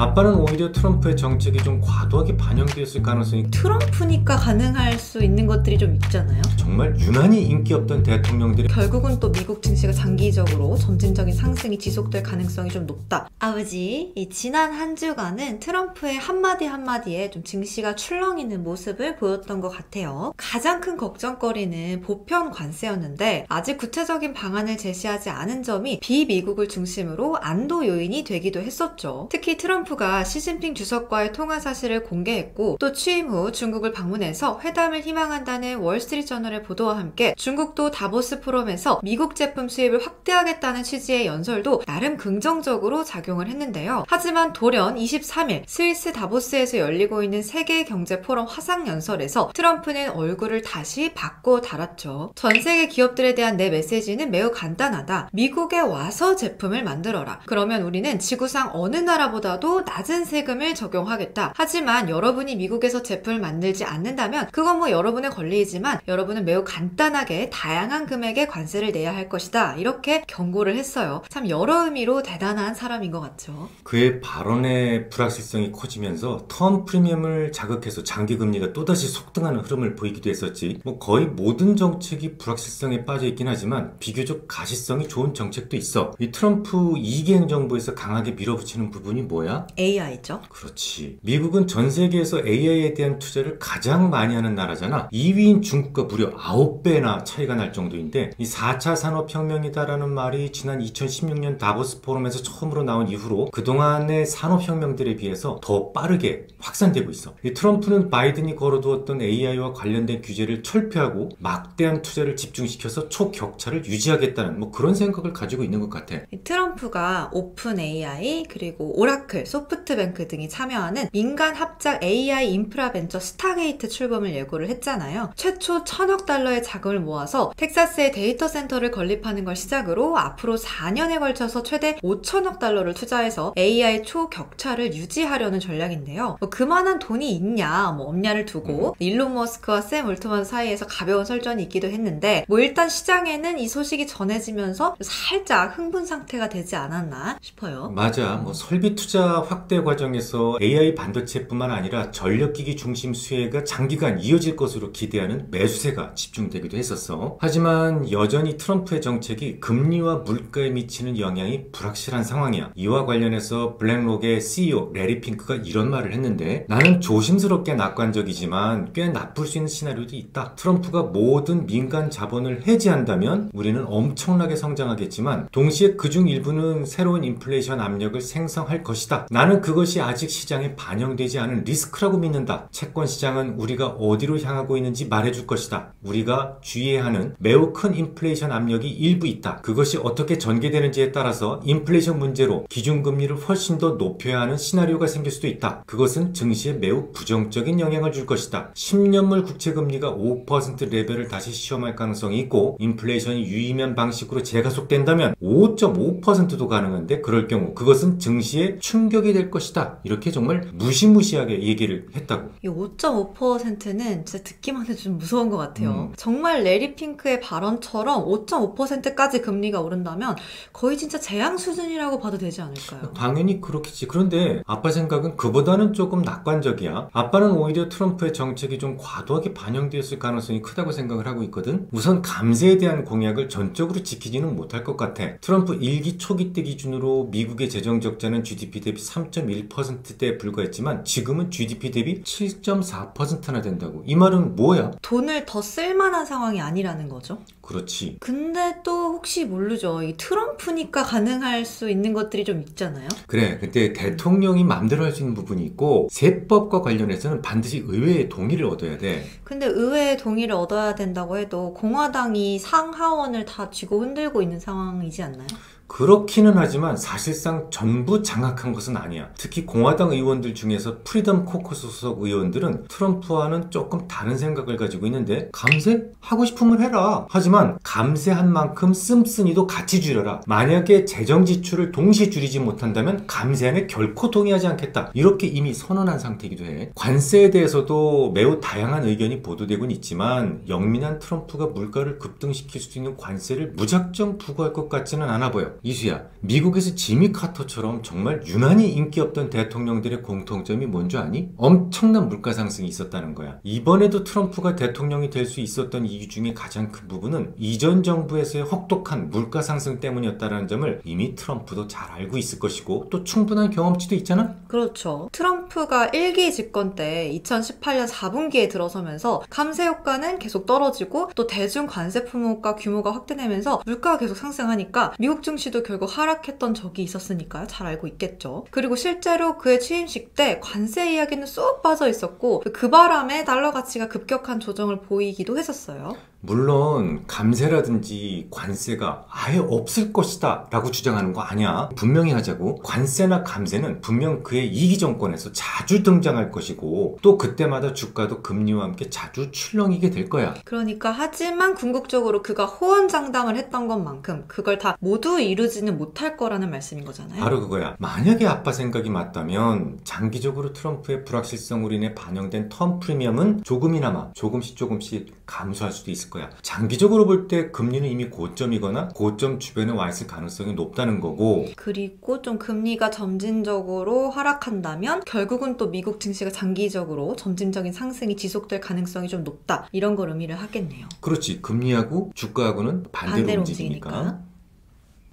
아빠는 오히려 트럼프의 정책이 좀 과도하게 반영되었을 가능성이 트럼프니까 가능할 수 있는 것들이 좀 있잖아요. 정말 유난히 인기 없던 대통령들이 결국은 또 미국 증시가 장기적으로 점진적인 상승이 지속될 가능성이 좀 높다. 아버지, 이 지난 한 주간은 트럼프의 한마디 한마디에 좀 증시가 출렁이는 모습을 보였던 것 같아요. 가장 큰 걱정거리는 보편 관세였는데 아직 구체적인 방안을 제시하지 않은 점이 비미국을 중심으로 안도 요인이 되기도 했었죠. 특히 트럼프가 시진핑 주석과의 통화 사실을 공개했고 또 취임 후 중국을 방문해서 회담을 희망한다는 월스트리트저널의 보도와 함께 중국도 다보스 포럼에서 미국 제품 수입을 확대하겠다는 취지의 연설도 나름 긍정적으로 작용을 했는데요. 하지만 돌연 23일 스위스 다보스에서 열리고 있는 세계 경제 포럼 화상 연설에서 트럼프는 얼굴을 다시 바꿔 달았죠. 전 세계 기업들에 대한 내 메시지는 매우 간단하다. 미국에 와서 제품을 만들어라. 그러면 우리는 지구상 어느 나라보다도 낮은 세금을 적용하겠다. 하지만 여러분이 미국에서 제품을 만들지 않는다면 그건 뭐 여러분의 권리이지만 여러분은 매우 간단하게 다양한 금액의 관세를 내야 할 것이다. 이렇게 경고를 했어요. 참 여러 의미로 대단한 사람인 것 같죠. 그의 발언의 불확실성이 커지면서 턴 프리미엄을 자극해서 장기금리가 또다시 속등하는 흐름을 보이기도 했었지. 뭐 거의 모든 정책이 불확실성에 빠져 있긴 하지만 비교적 가시성이 좋은 정책도 있어. 이 트럼프 2기 행정부에서 강하게 밀어붙이는 부분이 뭐야? AI죠. 그렇지. 미국은 전 세계에서 AI에 대한 투자를 가장 많이 하는 나라잖아. 2위인 중국과 무려 9배나 차이가 날 정도인데 이 4차 산업혁명이다라는 말이 지난 2016년 다보스 포럼에서 처음으로 나온 이후로 그동안의 산업혁명들에 비해서 더 빠르게 확산되고 있어. 이 트럼프는 바이든이 걸어두었던 AI와 관련된 규제를 철폐하고 막대한 투자를 집중시켜서 초격차를 유지하겠다는 뭐 그런 생각을 가지고 있는 것 같아. 트럼프가 오픈 AI 그리고 오라클, 소프트뱅크 등이 참여하는 민간 합작 AI 인프라 벤처 스타게이트 출범을 예고를 했잖아요. 최초 1,000억 달러의 자금을 모아서 텍사스에 데이터 센터를 건립하는 걸 시작으로 앞으로 4년에 걸쳐서 최대 5,000억 달러를 투자해서 AI 초격차를 유지하려는 전략인데요. 뭐 그만한 돈이 있냐 뭐 없냐를 두고 일론 머스크와 샘 올트먼 사이에서 가벼운 설전이 있기도 했는데 뭐 일단 시장에는 이 소식이 전해지면서 살짝 흥분 상태가 되지 않았나 싶어요. 맞아. 뭐 설비 투자 확대 과정에서 AI 반도체뿐만 아니라 전력기기 중심 수혜가 장기간 이어질 것으로 기대하는 매수세가 집중되기도 했었어. 하지만 여전히 트럼프의 정책이 금리와 물가에 미치는 영향이 불확실한 상황이야. 이와 관련해서 블랙록의 CEO 레리 핑크가 이런 말을 했는데 나는 조심스럽게 낙관적이지만 꽤 나쁠 수 있는 시나리오도 있다. 트럼프가 모든 민간 자본을 해지한다면 우리는 엄청나게 성장하겠지만 동시에 그중 일부는 새로운 인플레이션 압력을 생성할 것이다. 나는 그것이 아직 시장에 반영되지 않은 리스크라고 믿는다. 채권 시장은 우리가 어디로 향하고 있는지 말해줄 것이다. 우리가 주의해야 하는 매우 큰 인플레이션 압력이 일부 있다. 그것이 어떻게 전개되는지에 따라서 인플레이션 문제로 기준금리를 훨씬 더 높여야 하는 시나리오가 생길 수도 있다. 그것은 증시에 매우 부정적인 영향을 줄 것이다. 10년물 국채금리가 5% 레벨을 다시 시험할 가능성이 있고 인플레이션이 유의면 방식으로 재가속된다면 5.5%도 가능한데 그럴 경우 그것은 증시에 충격이 될 것이다. 이렇게 정말 무시무시하게 얘기를 했다고. 이 5.5%는 진짜 듣기만 해도 좀 무서운 것 같아요. 정말 레리 핑크의 발언처럼 5.5%까지 금리가 오른다면 거의 진짜 재앙 수준이라고 봐도 되지 않을까요? 당연히 그렇겠지. 그런데 아빠 생각은 그보다는 조금 낙관적이야. 아빠는 오히려 트럼프의 정책이 좀 과도하게 반영되었을 가능성이 크다고 생각을 하고 있거든. 우선 감세에 대한 공약을 전적으로 지키지는 못할 것 같아. 트럼프 1기 초기 때 기준으로 미국의 재정 적자는 GDP 대비 3.1%대에 불과했지만 지금은 GDP 대비 7.4%나 된다고. 이 말은 뭐야? 돈을 더 쓸만한 상황이 아니라는 거죠. 그렇지. 근데 또 혹시 모르죠. 이 트럼프니까 가능할 수 있는 것들이 좀 있잖아요. 그래. 근데 대통령이 마음대로 할 수 있는 부분이 있고 세법과 관련해서는 반드시 의회의 동의를 얻어야 돼. 근데 의회의 동의를 얻어야 된다고 해도 공화당이 상하원을 다 쥐고 흔들고 있는 상황이지 않나요? 그렇기는 하지만 사실상 전부 장악한 것은 아니야. 특히 공화당 의원들 중에서 프리덤 코커스 소속 의원들은 트럼프와는 조금 다른 생각을 가지고 있는데 감세? 하고 싶으면 해라. 하지만 감세한 만큼 씀씀이도 같이 줄여라. 만약에 재정 지출을 동시에 줄이지 못한다면 감세안에 결코 동의하지 않겠다. 이렇게 이미 선언한 상태이기도 해. 관세에 대해서도 매우 다양한 의견이 보도되곤 있지만 영민한 트럼프가 물가를 급등시킬 수 있는 관세를 무작정 부과할 것 같지는 않아 보여. 이수야, 미국에서 지미 카터처럼 정말 유난히 인기 없던 대통령들의 공통점이 뭔지 아니? 엄청난 물가 상승이 있었다는 거야. 이번에도 트럼프가 대통령이 될 수 있었던 이유 중에 가장 큰 부분은 이전 정부에서의 혹독한 물가 상승 때문이었다는 점을 이미 트럼프도 잘 알고 있을 것이고 또 충분한 경험치도 있잖아? 그렇죠. 트럼프가 1기 집권 때 2018년 4분기에 들어서면서 감세 효과는 계속 떨어지고 또 대중 관세 품목가 규모가 확대되면서 물가가 계속 상승하니까 미국 증시도 결국 하락했던 적이 있었으니까요. 잘 알고 있겠죠. 그리고 실제로 그의 취임식 때 관세 이야기는 쏙 빠져 있었고 그 바람에 달러 가치가 급격한 조정을 보이기도 했었어요. 물론 감세라든지 관세가 아예 없을 것이다 라고 주장하는 거 아니야. 분명히 하자고. 관세나 감세는 분명 그의 이기 정권에서 자주 등장할 것이고 또 그때마다 주가도 금리와 함께 자주 출렁이게 될 거야. 그러니까 하지만 궁극적으로 그가 호언장담을 했던 것만큼 그걸 다 모두 이루지는 못할 거라는 말씀인 거잖아요. 바로 그거야. 만약에 아빠 생각이 맞다면 장기적으로 트럼프의 불확실성으로 인해 반영된 텀 프리미엄은 조금이나마 조금씩 감소할 수도 있을 거야. 장기적으로 볼 때 금리는 이미 고점이거나 고점 주변에 와 있을 가능성이 높다는 거고, 그리고 좀 금리가 점진적으로 하락한다면 결국은 또 미국 증시가 장기적으로 점진적인 상승이 지속될 가능성이 좀 높다. 이런 걸 의미를 하겠네요. 그렇지. 금리하고 주가하고는 반대로 움직이니까.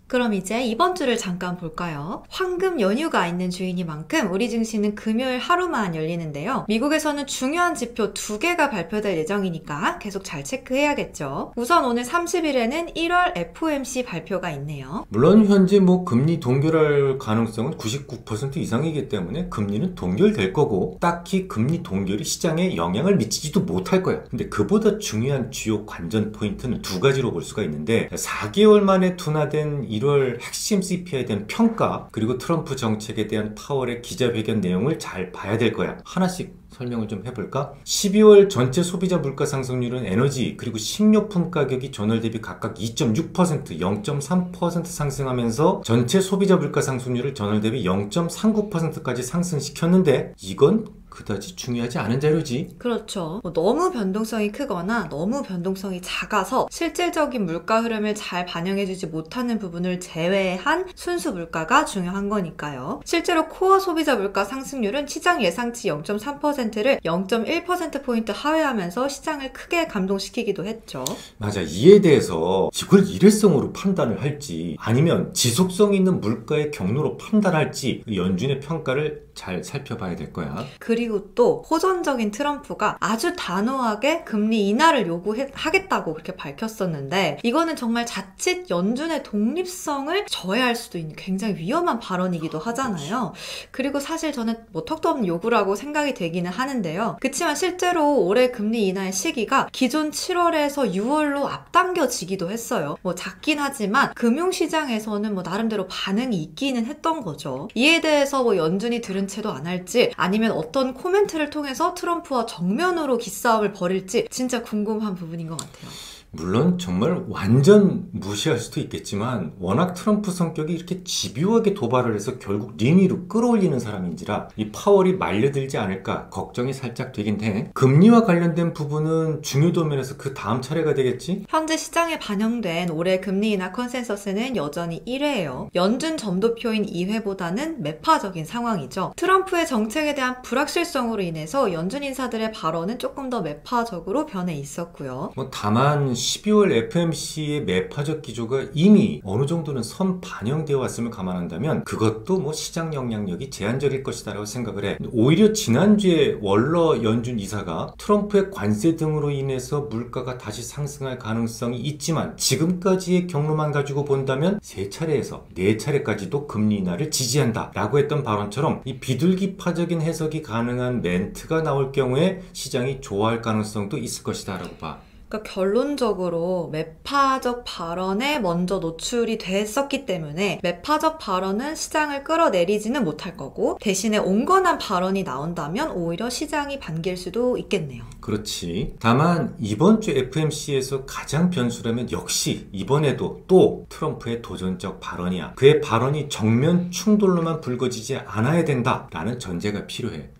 그럼 이제 이번 주를 잠깐 볼까요? 황금 연휴가 있는 주이니만큼 우리 증시는 금요일 하루만 열리는데요. 미국에서는 중요한 지표 2개가 발표될 예정이니까 계속 잘 체크해야겠죠. 우선 오늘 30일에는 1월 FOMC 발표가 있네요. 물론 현재 금리 동결할 가능성은 99% 이상이기 때문에 금리는 동결될 거고 딱히 금리 동결이 시장에 영향을 미치지도 못할 거야. 근데 그보다 중요한 주요 관전 포인트는 2가지로 볼 수가 있는데 4개월 만에 둔화된 1월 핵심 CPI에 대한 평가 그리고 트럼프 정책에 대한 파월의 기자회견 내용을 잘 봐야 될 거야. 하나씩 설명을 좀 해볼까? 12월 전체 소비자 물가 상승률은 에너지 그리고 식료품 가격이 전월 대비 각각 2.6%, 0.3% 상승하면서 전체 소비자 물가 상승률을 전월 대비 0.39%까지 상승시켰는데 이건 그다지 중요하지 않은 자료지. 그렇죠. 너무 변동성이 크거나 너무 변동성이 작아서 실질적인 물가 흐름을 잘 반영해주지 못하는 부분을 제외한 순수 물가가 중요한 거니까요. 실제로 코어 소비자 물가 상승률은 시장 예상치 0.3%를 0.1%포인트 하회하면서 시장을 크게 감동시키기도 했죠. 맞아. 이에 대해서 이걸 일회성으로 판단을 할지 아니면 지속성 있는 물가의 경로로 판단할지 연준의 평가를 잘 살펴봐야 될 거야. 그리고 또 호전적인 트럼프가 아주 단호하게 금리 인하를 요구하겠다고 그렇게 밝혔었는데 이거는 정말 자칫 연준의 독립성을 저해할 수도 있는 굉장히 위험한 발언이기도 하잖아요. 그리고 사실 저는 턱도 없는 요구라고 생각이 되기는 하는데요. 그렇지만 실제로 올해 금리 인하의 시기가 기존 7월에서 6월로 앞당겨지기도 했어요. 작긴 하지만 금융시장에서는 나름대로 반응이 있기는 했던 거죠. 이에 대해서 연준이 들은 채도 안 할지 아니면 어떤 코멘트를 통해서 트럼프와 정면으로 기싸움을 벌일지 진짜 궁금한 부분인 것 같아요. 물론 정말 완전 무시할 수도 있겠지만 워낙 트럼프 성격이 이렇게 집요하게 도발을 해서 결국 링 위로 끌어올리는 사람인지라 이 파월이 말려들지 않을까 걱정이 살짝 되긴 해. 금리와 관련된 부분은 중요도 면에서 그 다음 차례가 되겠지? 현재 시장에 반영된 올해 금리 인하 컨센서스는 여전히 1회예요. 연준 점도표인 2회보다는 매파적인 상황이죠. 트럼프의 정책에 대한 불확실성으로 인해서 연준 인사들의 발언은 조금 더 매파적으로 변해 있었고요. 다만 12월 FMC의 매파적 기조가 이미 어느 정도는 선 반영되어 왔음을 감안한다면 그것도 시장 영향력이 제한적일 것이다 라고 생각을 해. 오히려 지난주에 월러 연준 이사가 트럼프의 관세 등으로 인해서 물가가 다시 상승할 가능성이 있지만 지금까지의 경로만 가지고 본다면 3차례에서 4차례까지도 금리 인하를 지지한다 라고 했던 발언처럼 이 비둘기파적인 해석이 가능한 멘트가 나올 경우에 시장이 좋아할 가능성도 있을 것이다 라고 봐. 그러니까 결론적으로 매파적 발언에 먼저 노출이 됐었기 때문에 매파적 발언은 시장을 끌어내리지는 못할 거고 대신에 온건한 발언이 나온다면 오히려 시장이 반길 수도 있겠네요. 그렇지. 다만 이번 주 FMC에서 가장 변수라면 역시 이번에도 또 트럼프의 도전적 발언이야. 그의 발언이 정면 충돌로만 불거지지 않아야 된다라는 전제가 필요해.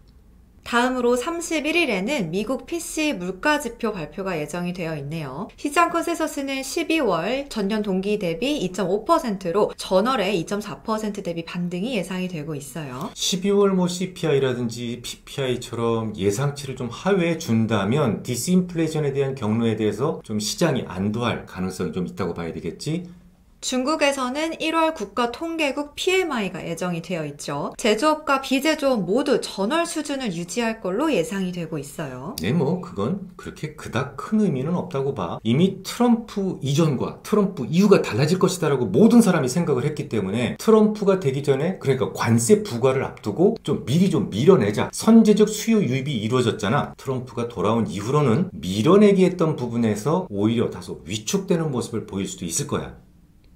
다음으로 31일에는 미국 PC 물가지표 발표가 예정이 되어 있네요. 시장 컨센서스는 12월 전년 동기 대비 2.5%로 전월에 2.4% 대비 반등이 예상이 되고 있어요. 12월 뭐 CPI라든지 PPI처럼 예상치를 좀 하회해 준다면 디스인플레이션에 대한 경로에 대해서 좀 시장이 안도할 가능성이 좀 있다고 봐야 되겠지? 중국에서는 1월 국가통계국 PMI가 예정이 되어 있죠. 제조업과 비제조업 모두 전월 수준을 유지할 걸로 예상이 되고 있어요. 네, 뭐 그건 그렇게 그닥 큰 의미는 없다고 봐. 이미 트럼프 이전과 트럼프 이후가 달라질 것이다라고 모든 사람이 생각을 했기 때문에 트럼프가 되기 전에, 그러니까 관세 부과를 앞두고 좀 미리 좀 밀어내자. 선제적 수요 유입이 이루어졌잖아. 트럼프가 돌아온 이후로는 밀어내기 했던 부분에서 오히려 다소 위축되는 모습을 보일 수도 있을 거야.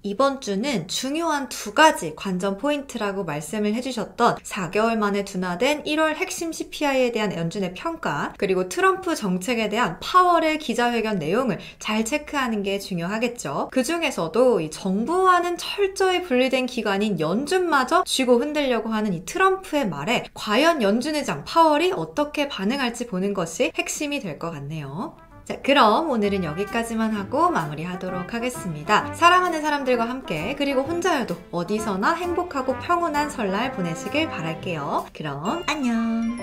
이번 주는 중요한 두 가지 관전 포인트라고 말씀을 해주셨던 4개월 만에 둔화된 1월 핵심 CPI에 대한 연준의 평가, 그리고 트럼프 정책에 대한 파월의 기자회견 내용을 잘 체크하는 게 중요하겠죠. 그 중에서도 이 정부와는 철저히 분리된 기관인 연준마저 쥐고 흔들려고 하는 이 트럼프의 말에 과연 연준 의장 파월이 어떻게 반응할지 보는 것이 핵심이 될 것 같네요. 자, 그럼 오늘은 여기까지만 하고 마무리하도록 하겠습니다. 사랑하는 사람들과 함께, 그리고 혼자여도 어디서나 행복하고 평온한 설날 보내시길 바랄게요. 그럼 안녕!